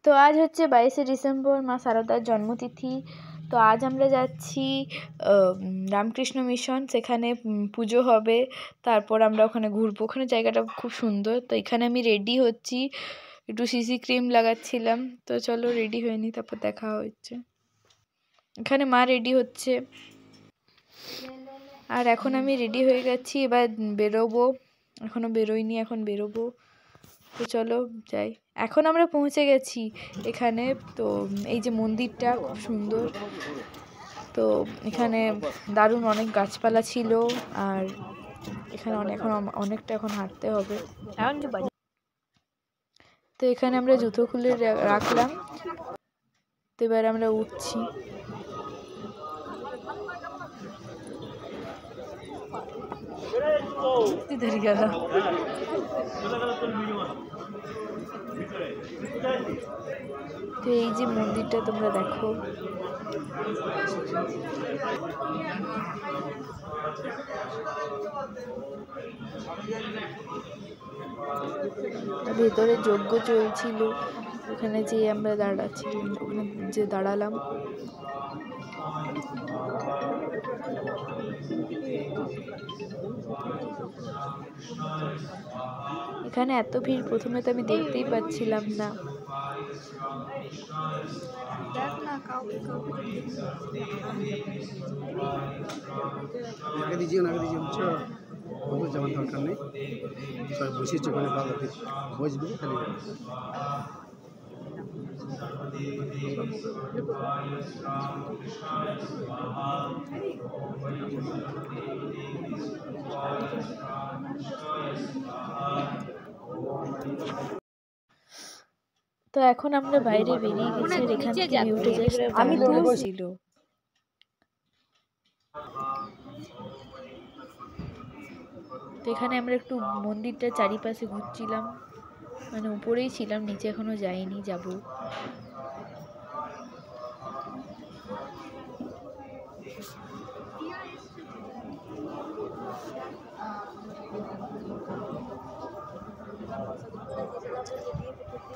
তো আজ হচ্ছে 22শে ডিসেম্বর, মা শারদার জন্মতিথি। তো আজ আমরা যাচ্ছি রামকৃষ্ণ মিশন, সেখানে পুজো হবে। তারপর আমরা ওখানে ঘুরবো, ওখানে জায়গাটা খুব সুন্দর। তো এখানে আমি রেডি হচ্ছি, একটু সিসি ক্রিম লাগাচ্ছিলাম। তো চলো রেডি হয়ে নিই, তারপর দেখা হচ্ছে। এখানে মা রেডি হচ্ছে, আর এখন আমি রেডি হয়ে গেছি, এবার বেরোবো। এখনো বেরোইনি, এখন বেরোবো। তো চলো যাই। এখন আমরা পৌঁছে গেছি এখানে। তো এই যে মন্দিরটা খুব সুন্দর। তো এখানে দারুণ অনেক গাছপালা ছিল, আর এখানে অনেকটা এখন হাঁটতে হবে। তো এখানে আমরা জুতো খুলে রাখলাম। তো এবার আমরা উঠছি। তো এই যে মন্দিরটা তোমরা দেখো, ভেতরে যজ্ঞ চলছিল, ওখানে যে আমরা দাঁড়ালাম। এখানে এত ভিড়, প্রথমে তো আমি দেখতেই পাচ্ছিলাম না। যাওয়ার দরকার নেই, সবাই বসেছে ওখানে, বসবে খালি। তো এখন আমরা বাইরে বেরিয়ে গেছি, আর এখান থেকে ভিউটা জাস্ট দারুণ ছিল। তো এখানে আমরা একটু মন্দিরটা চারিপাশে ঘুরছিলাম, মানে উপরেই ছিলাম, নিচে এখনো যাইনি, যাব।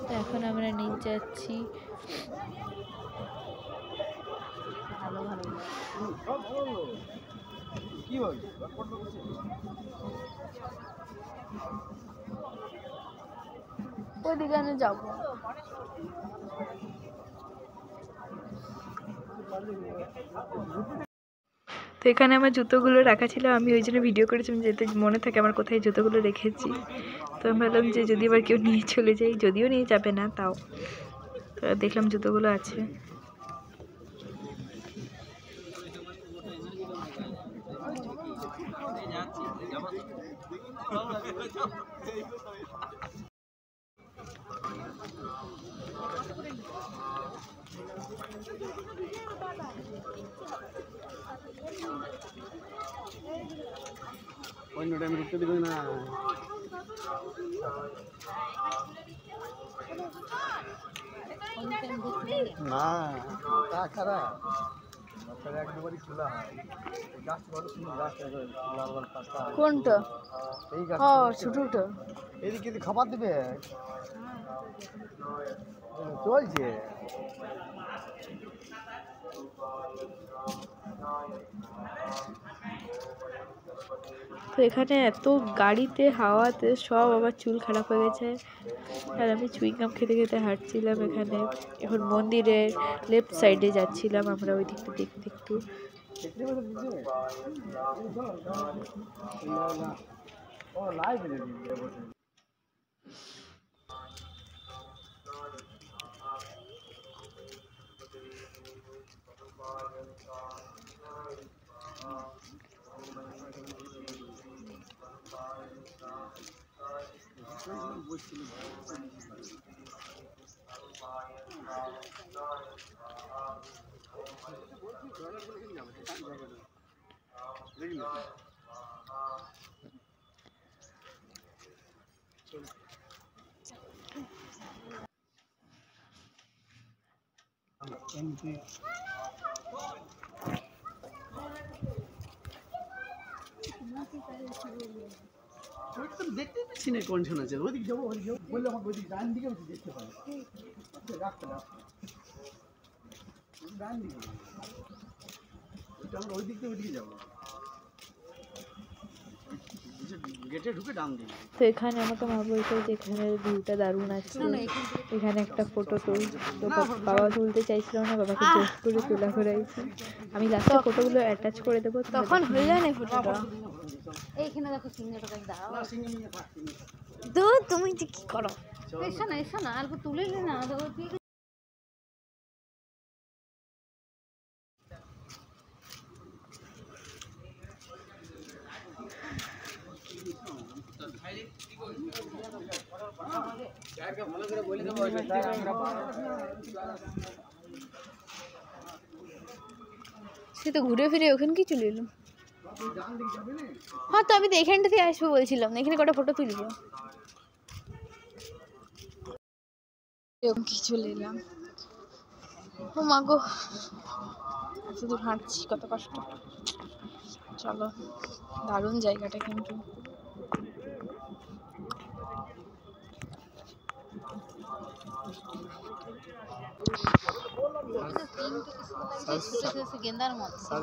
তো এখন আমরা নিচে যাচ্ছি। ওইদিকে আমি যাবো। তো এখানে আমার জুতোগুলো রাখা ছিল, আমি ওই জন্য ভিডিও করেছিলাম, যেতে মনে থাকে আমার কোথায় জুতোগুলো রেখেছি। তো আমি ভাবলাম যে যদি আবার কেউ নিয়ে চলে যায়, যদিও নিয়ে যাবে না তাও। তো দেখলাম জুতোগুলো আছে। অন্য টাইমে ঢুকতে দেবে না। না তা খারাপ, একবারই খোলা হয়। কোনটা? এই গাছ ছোটটা। এদিকে খাবার দেবে, চলছে। তো এখানে এত গাড়িতে, হাওয়াতে সব আমার চুল খারাপ হয়ে গেছে, আর আমি চুইংগাম খেতে খেতে হাঁটছিলাম এখানে। এখন মন্দিরের লেফট সাইডে যাচ্ছিলাম আমরা, ওই দিকটা দেখতে একটু। দেখতে পাচ্ছি না কনশন আছে, ওইদিকে যাবো, ওইদিকে যাবো বললে আমাকে ওইদিকে ডান দিকে দেখতে পাবে। আমরা ওই দিক থেকে ওইদিকে যাবো, গেটে ঢুকে ডান দিকে। তো এখানে আমাকে মা বলছে যে এখানে ভিউটা দারুণ আছে, এখানে একটা ফটো তো বাবা তুলতে চাইছিল না, বাবাকে জোর করে তোলা করাইছি। আমি লাস্টে ফটোগুলো অ্যাটাচ করে দেবো, তখন হয়ে যায় না ফটোটা। এইখানে দেখো সিংহটা দাঁড়াও। তো তুমি যে কি করো, এসো না অল্প তুলে নে না দেখো। সে তো ঘুরে ফিরে ওখানে কি চলে এলো। হ্যাঁ, তো আমি তো এখানটা দিয়ে আসবো বলছিলাম, এখানে কটা ফটো তুলবো, কি চলে এলাম। ও মা গো, এত দূর হাঁটছি, কত কষ্ট। চলো, দারুণ জায়গাটা কিন্তু। গেন্দার মতো সাল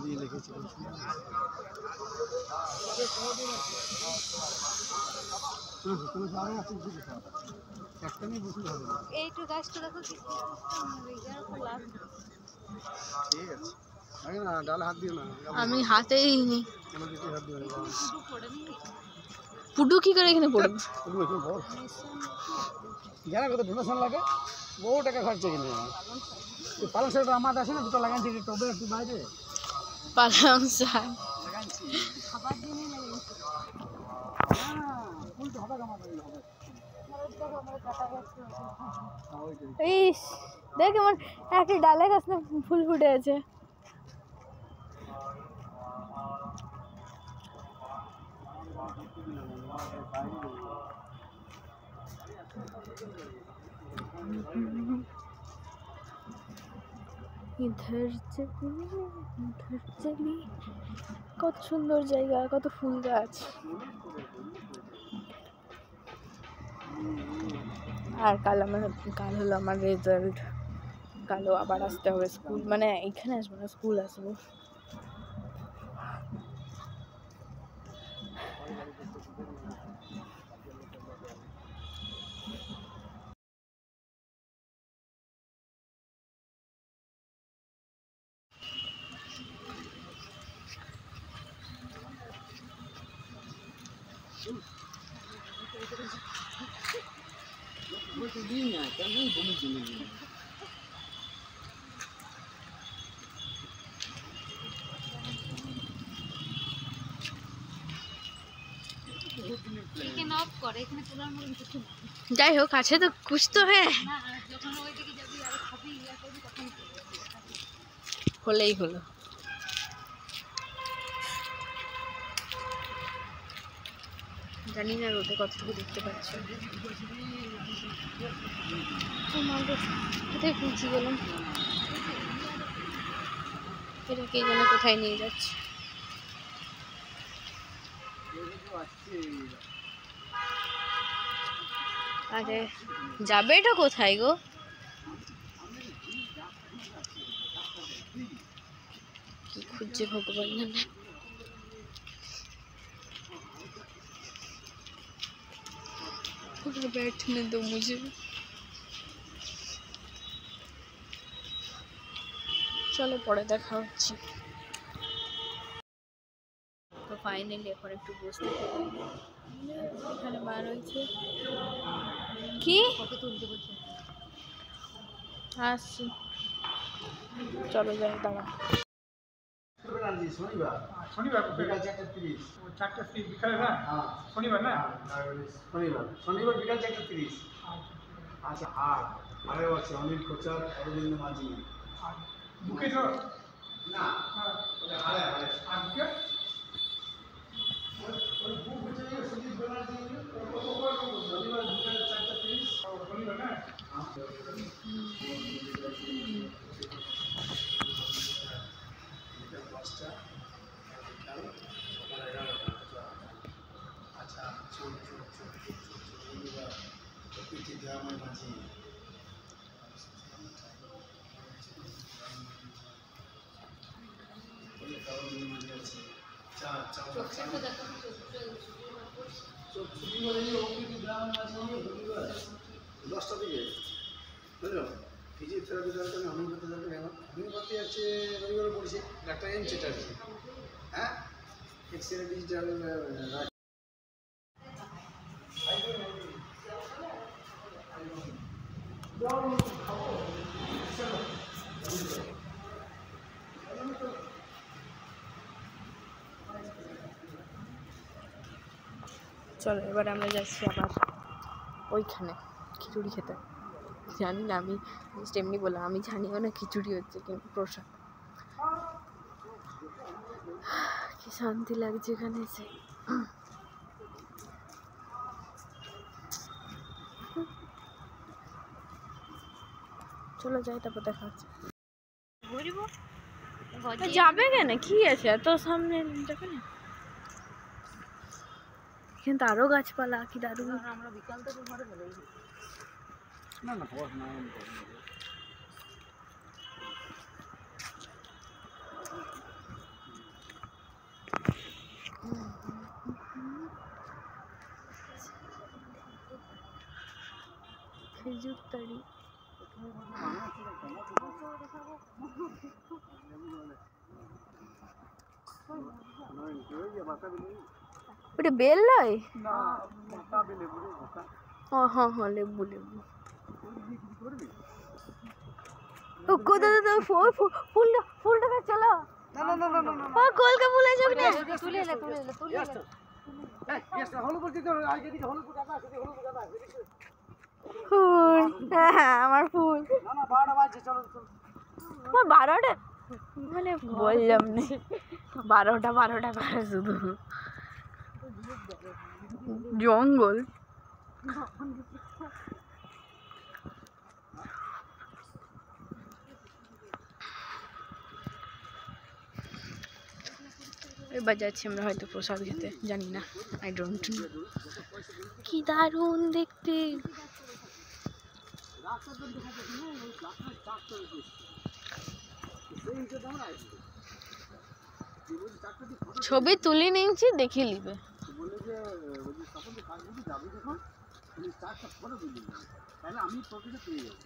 দিয়ে লিখেছি। একটা নিয়ে বসলে হবে না। এইটু গাছটা দেখো কি লাভ। ঠিক আছে, আগে না ডালে হাত দিও না। আমি হাতেই নি। কেন দিতে হাত দিও না? পুডু কি করে এখানে পড়বে? পুরো একটু বড় জানা কত ডোনেশন লাগে, বহু টাকা খরচা কিনে। পালং শাকটা আমার আছে না, দুটো লাগাইছি টবে একটু বাইরে। পালং শাক খাবার দিনে লাগে। ফুলটা হবে আমার বাড়ি হবে। ইস, দেখ আমার একটা ডালে গাছ না ফুল ফুটে আছে। ইধার চলি, কত সুন্দর জায়গা, কত ফুল গাছ। আর কাল হলো আমার রেজাল্ট। কালও আবার আসতে হবে স্কুল, মানে এখানে আসবো না, স্কুল আসবো। এখানে অফ করে, এখানে তোলার মতো কিছু না। যাই হোক, আছে তো কুছ তো হ্যাঁ, না যখন ওইদিকে যাবি আর খাবি ইয়া করবি তখন হলেই হলো। জানি না রোদে কতটুকু দেখতে পাচ্ছ। কোথায় পৌঁছে গেলাম, এটা কে জানে কোথায় নিয়ে যাচ্ছে। আরে যাবে এটা কোথায় গো? কি খুঁজছে ভগবান জানে। बैठने दो मुझे। চলো পরে দেখা হচ্ছে। তো ফাইনালি এখন একটু বসতে এখানে বার হয়েছে কি ফটো তুলতে বলছে। আসছি, চলো যাই, দাঁড়া। শনিবার বিকাল 4:30। 4:30 বিকালে না? হ্যাঁ শনিবার না? শনিবার বিকাল 4:30। আচ্ছা, আরও আছে অনিল কোচার, অরবিন্দ মাঝি। বুকে তো না, ওটা হারে আর বুকে ওই বুক হচ্ছে সুদীপ ব্যানার্জি। শনিবার বিকাল 4:30। শনিবার না? আচ্ছা, আচ্ছা ছুটি করে গ্রামের মাঝে 10টা থেকে বুঝলো ফিজিওথেরাপি দরকার হোমিওপ্যাথি দরকার এখন হোমিওপ্যাথি আছে রবিবার পড়ছে ডাক্তার এম চ্যাটার্জি হ্যাঁ এক্সরে ডিজিটাল চলো এবার আমরা যাচ্ছি আবার ওইখানে খিচুড়ি খেতে। জানি না, আমি এমনি বললাম, আমি জানিও না খিচুড়ি হচ্ছে কিন্তু প্রসাদ। কি শান্তি লাগছে এখানে এসে। চলো যাই, তারপর দেখা হচ্ছে। যাবে কেন, কি আছে এত সামনে যাবে না? এখানে তো আরো গাছপালা, কি দারুণ। আমরা বিকাল থেকে ঘরে বেরোই না না পড় না খেজুর তাড়ি। ওটা বেল নয়? ও হ্যাঁ হ্যাঁ, লেবু লেবু। কোথা দাদা ফুলটা ফুলটা চলো। না না না না না কলকা ফুল আছে ওটা। তুলে এলে হলুদ করতে তো আগে দিকে হলুদ দাদা আছে হলুদ দাদা ফুল, হ্যাঁ আমার ফুল। না না 12টা বাজে চলো চলো। আমার 12টা মানে বললাম না, 12টা করে শুধু জঙ্গল। এবার যাচ্ছি আমরা হয়তো প্রসাদ খেতে, জানি না, আই ডোন্ট নো। কি দারুণ দেখতে। ছবি তুলি নিয়েছি, দেখে নিবে। আমি প্রকৃতি পেয়ে যাবো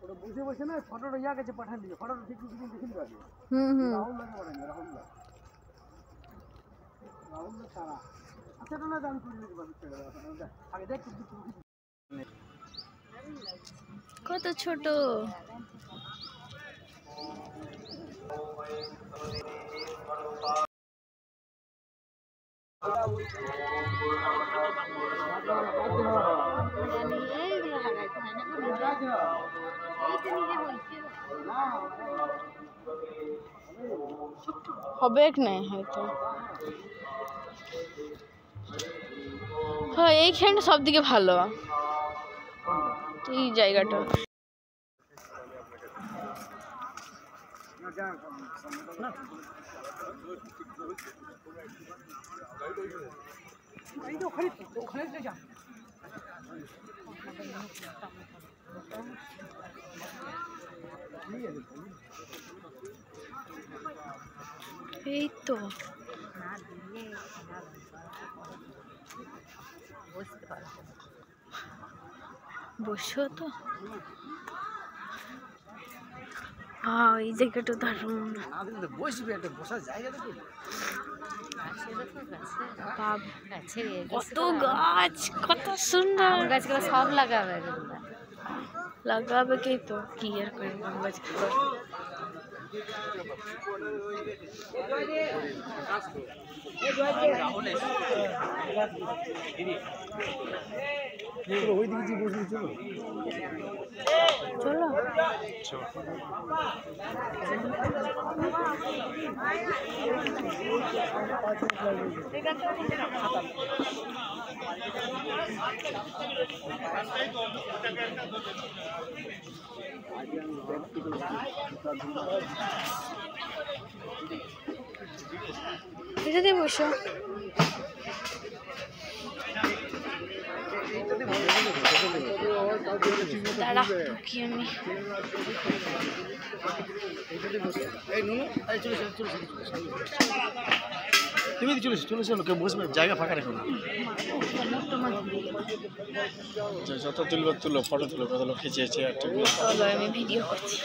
ওটা বুঝে বসে না ফটোটা ইয়া কাছে পাঠান দিবে ফটোটা ঠিক কিছু দেখে নিবে রাহুল লাগে পাঠান রাহুল সারা আচ্ছা না দাম করে দিতে পারবে আগে দেখ কত ছোট। হবে না হয়তো। হ্যাঁ এইখানটা সব দিকে ভালো, এই জায়গাটা। এই তো বসো তো। এই জায়গাটা দারুণ। বসবে একটা বসার জায়গা দেখো কত গাছ, কত সুন্দর। গাছগুলো সব লাগাবে, লাগাবে কে তো কি আর করে গাছ ওই দিকে যে বসবে চলো চলো। এটাতে বসো। দাঁড়া ঢুকিয়ে নি। তুমি চলে চলো, কেউ বসবে, জায়গা ফাঁকা রেখো না। যত তুলবে তুলো, ফটো তুলো, কত লোক খেয়েছে একটা। চলো আমি ভিডিও করছি।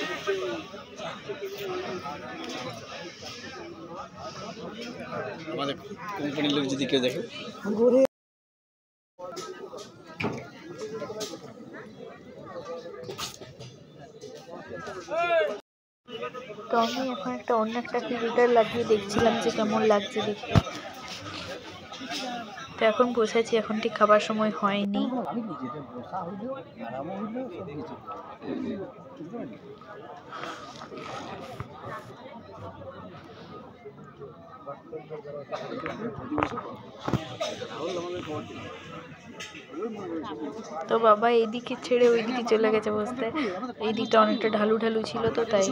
আমাদের কোম্পানির লোক যদি কেউ দেখে। তো আমি এখন অন্য একটা ফিল্টার লাগিয়ে দেখছিলাম যে কেমন লাগছে দেখতে। তো এখন বসেছি, এখন ঠিক খাবার সময় হয়নি। তো বাবা এইদিকে ছেড়ে ওইদিকে চলে গেছে বসতে। এই দিকটা অনেকটা ঢালু ঢালু ছিল তো তাই।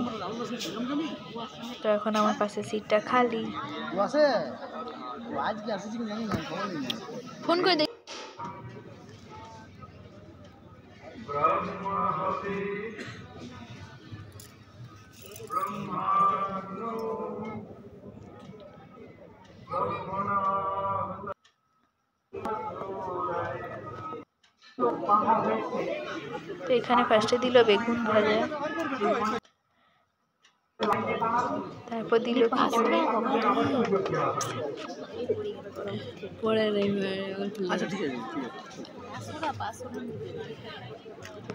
তো এখন আমার পাশে সিটটা খালি। ফোন করে দেখ। তো এখানে ফার্স্টে দিল বেগুন ভাজা, তারপর দিল খিচুড়ি,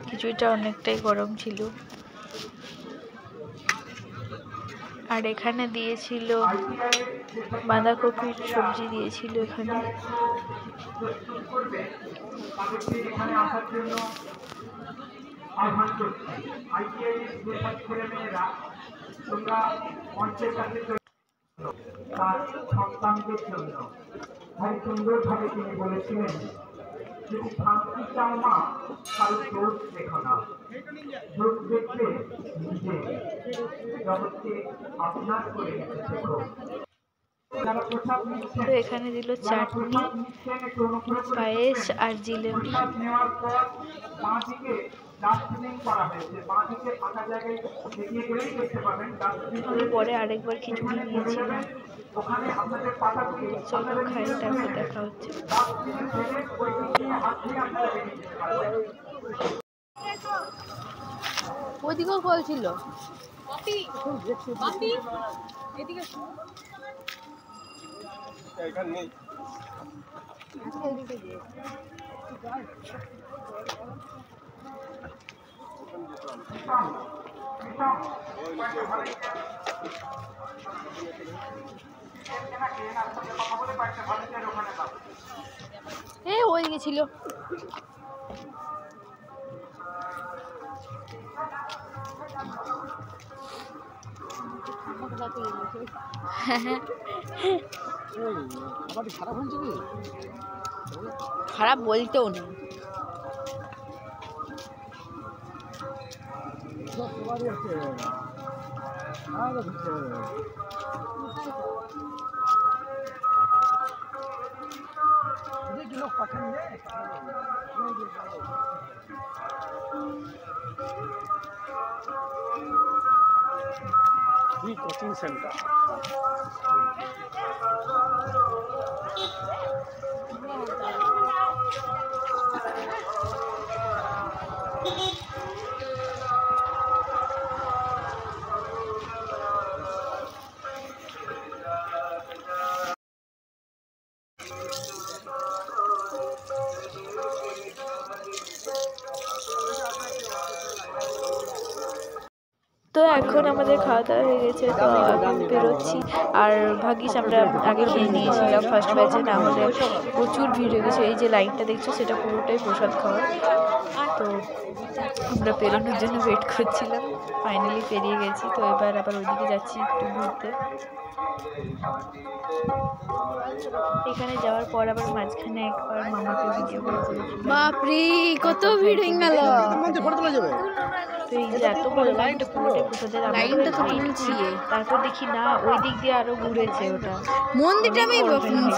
খিচুড়িটা অনেকটাই গরম ছিল। আর এখানে দিয়েছিল বাঁধাকপির সবজি দিয়েছিল এখানে। তার সন্তানদের জন্য ভাই সুন্দরভাবে তিনি বলেছিলেন, যদি শান্তি চাও মা, কারো দোষ দেখো না, দোষ দেখলে নিজে জগৎকে আপনার করে নিতে শেখো। তো এখানে দিল চাটনি, পায়েস আর জিলেপি। নেওয়ার পর বাঁ দিকে ডাস্টবিন করা হয়েছে, বাঁ দিকে ফাঁকা জায়গায় এগিয়ে গেলেই দেখতে পাবেন ডাস্টবিন। আমি পরে আরেকবার খিচুড়ি নিয়েছিলাম। ওখানে আপনাদের পাতাগুলি চলো খাই, তারপর দেখা হচ্ছে। ডাস্টবিনে ফেলে ওই দিকে হাত দিয়ে আপনারা বেরিয়ে যেতে পারবেন। ওইদিকেও কল ছিল। এদিকে ওইদিকে ছিল। খারাপ বলতেও নেই। Coaching centre. তো এখন আমাদের খাওয়া দাওয়া হয়ে গেছে, তো এখন বেরোচ্ছি। আর ভাগ্যিস আমরা আগে খেয়ে নিয়েছিলাম ফার্স্ট ব্যাচে, না হলে প্রচুর ভিড় হয়ে গেছে। এই যে লাইনটা দেখছো সেটা পুরোটাই প্রসাদ খাওয়ার। তো আমরা পেরোনোর জন্য ওয়েট করছিলাম, ফাইনালি পেরিয়ে গেছি। তো এবার আবার ওইদিকে যাচ্ছি একটু ঘুরতে। এখানে যাওয়ার পর আবার মাঝখানে একবার মামাকে ভিডিও করে করেছিল। বাপরে কত ভিড় হয়ে গেল। তো এই যে এত বড় লাইনটা পুরোটাই প্রসাদের লাইনটা তো তুলছি। তারপর দেখি না ওই দিক দিয়ে আরো ঘুরেছে ওটা মন্দিরটা আমি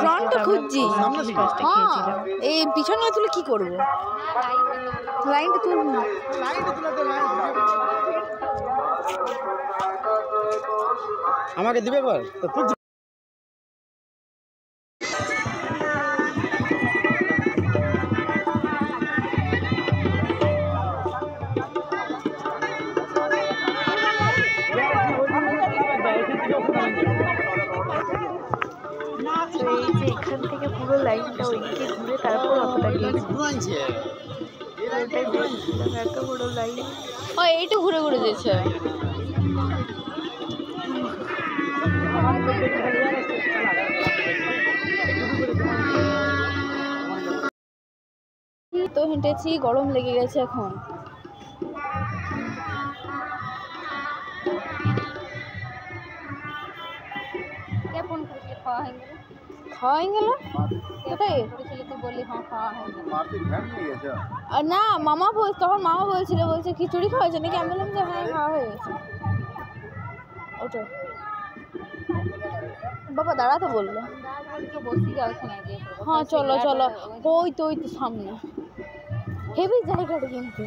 ফ্রন্টটা খুঁজছি। হ্যাঁ এই পিছনে তুলে কি করবো? লাইনটা তুলবো না। আমাকে দিবে একবার তো এই যে এখান থেকে পুরো লাইনটা ওইদিকে ঘুরে তারপর অতটা গিয়েছে ওটাই দেখছিলাম এত বড় লাইন। ও এইটু ঘুরে ঘুরে যেছে। তো হেঁটেছি, গরম লেগে গেছে এখন। খাওয়া হয়ে গেল কোথায়? আর না মামা তখন মামা বলছিল, বলছে খিচুড়ি খাওয়া হয়েছে নাকি? আমি বললাম যে হ্যাঁ খাওয়া হয়ে গেছে। ওটা বাবা দাঁড়াতে বললো। হ্যাঁ চলো চলো, ওই তো সামনে হেভি জায়গাটা কিন্তু।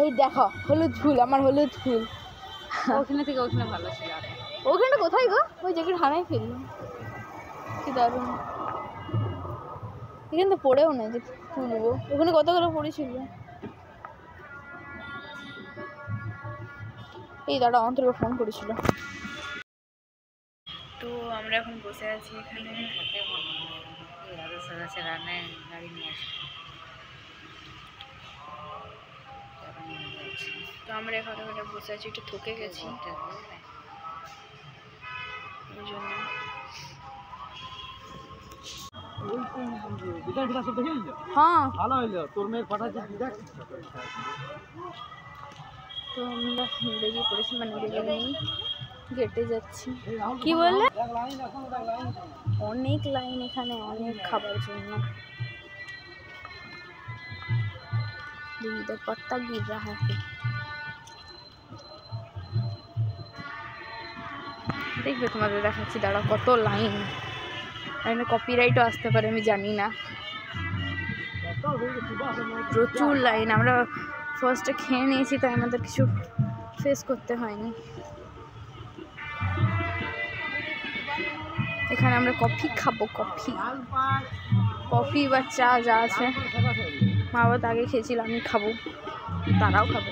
এই দেখো হলুদ ফুল, আমার হলুদ ফুল। ওখানে থেকে ওখানে ভালো ছিল। ওখানটা কোথায় গো? ওই জায়গাটা হারাই ফেললো। কি দারুণ। এখানে তো পড়েও না যে তুলবো। ওখানে কতগুলো পড়েছিল। এই দাদা অন্তরকে ফোন করেছিল। তো আমরা এখন বসে আছি এখানে। তো আমরা এখন এখানে বসে আছি, একটু থকে গেছি ওই জন্য। হ্যাঁ ভালো হইলো, তোর মেয়ের পাঠাচ্ছি দেখ। তো আমরা বেরিয়ে পড়েছি, মানে বেরিয়ে নিই, গেটে যাচ্ছি। কি বললে? অনেক লাইন এখানে, অনেক খাবার জন্য। पत्ता गिर रहा है। দেখবে তোমাদের দেখাচ্ছি, দাঁড়া কত লাইন। লাইনে কপিরাইটও আসতে পারে, আমি জানি না। প্রচুর লাইন। আমরা ফার্স্টে খেয়ে নিয়েছি, তাই আমাদের কিছু ফেস করতে হয়নি। এখানে আমরা কফি খাবো, কফি বা চা যা আছে। মা বাবা তো আগে খেয়েছিল, আমি খাবো, তারাও খাবে।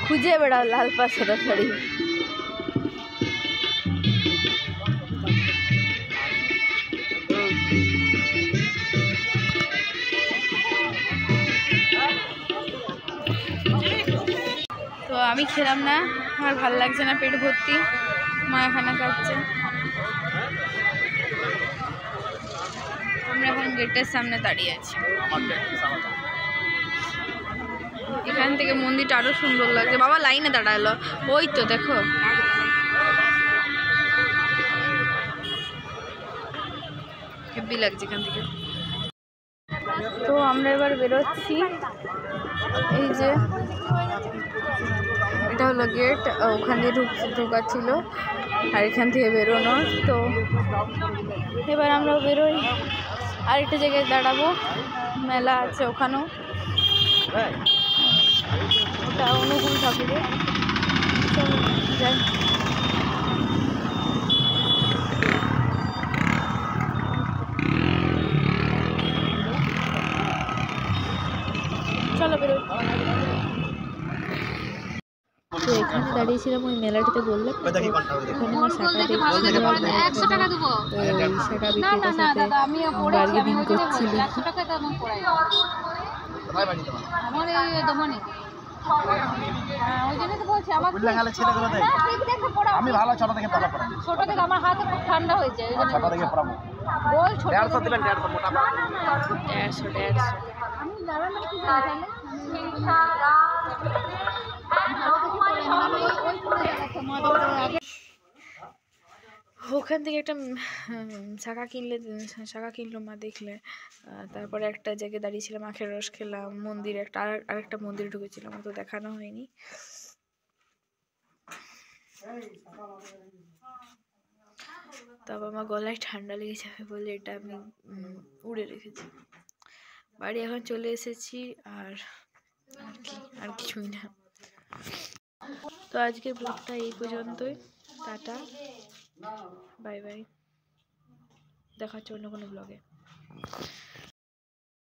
খুঁজে বেড়াও লাল পাড় সাদা শাড়ি। তো আমি খেলাম না, আমার ভালো লাগছে না, পেট ভর্তি। মা এখানে খাচ্ছে। আমরা এখন গেটের সামনে দাঁড়িয়ে আছি। এখান থেকে মন্দিরটা আরো সুন্দর লাগছে। বাবা লাইনে দাঁড়ালো, ওই তো দেখো। হেভি লাগছে এখান থেকে। তো আমরা এবার বেরোচ্ছি। এই যে এটা হলো গেট, ওখান দিয়ে ঢোকাচ্ছিল, আর এখান থেকে বেরোনো। তো এবার আমরা বেরোই, আরেকটা জায়গায় দাঁড়াবো, মেলা আছে ওখানেও, ওটা অনুকূল ঠাকুরের। চলো যাই। চলো বেরোই। তো এখানে দাঁড়িয়েছিলাম ওই মেলাটাতে, বললাম ওখানে আমার শাখা বিক্রেতার সাথে বার্গেনিং করছিল। আমি ভালো ছোট থেকে পড়া পড়াই, ছোট থেকে আমার হাতে খুব ঠান্ডা হয়েছে, ছোট থেকে পড়াবো। বল ছোট 150 দিবেন, 150 মোটা 150। আমি দাঁড়ানো কি জানি ওখান থেকে একটা শাঁখা কিনলো মা দেখলে। তারপরে একটা জায়গায় দাঁড়িয়েছিলাম, আখের রস খেলাম, মন্দিরে আরেকটা মন্দিরে ঢুকেছিলাম, অত দেখানো হয়নি। তারপর আমার গলায় ঠান্ডা লেগে যাবে বলে এটা আমি উড়ে রেখেছি। বাড়ি এখন চলে এসেছি, আর আর কিছুই না। তো আজকের ব্লগটা এই পর্যন্তই। টাটা, বাই বাই, দেখা হচ্ছে অন্য কোনো ব্লগে।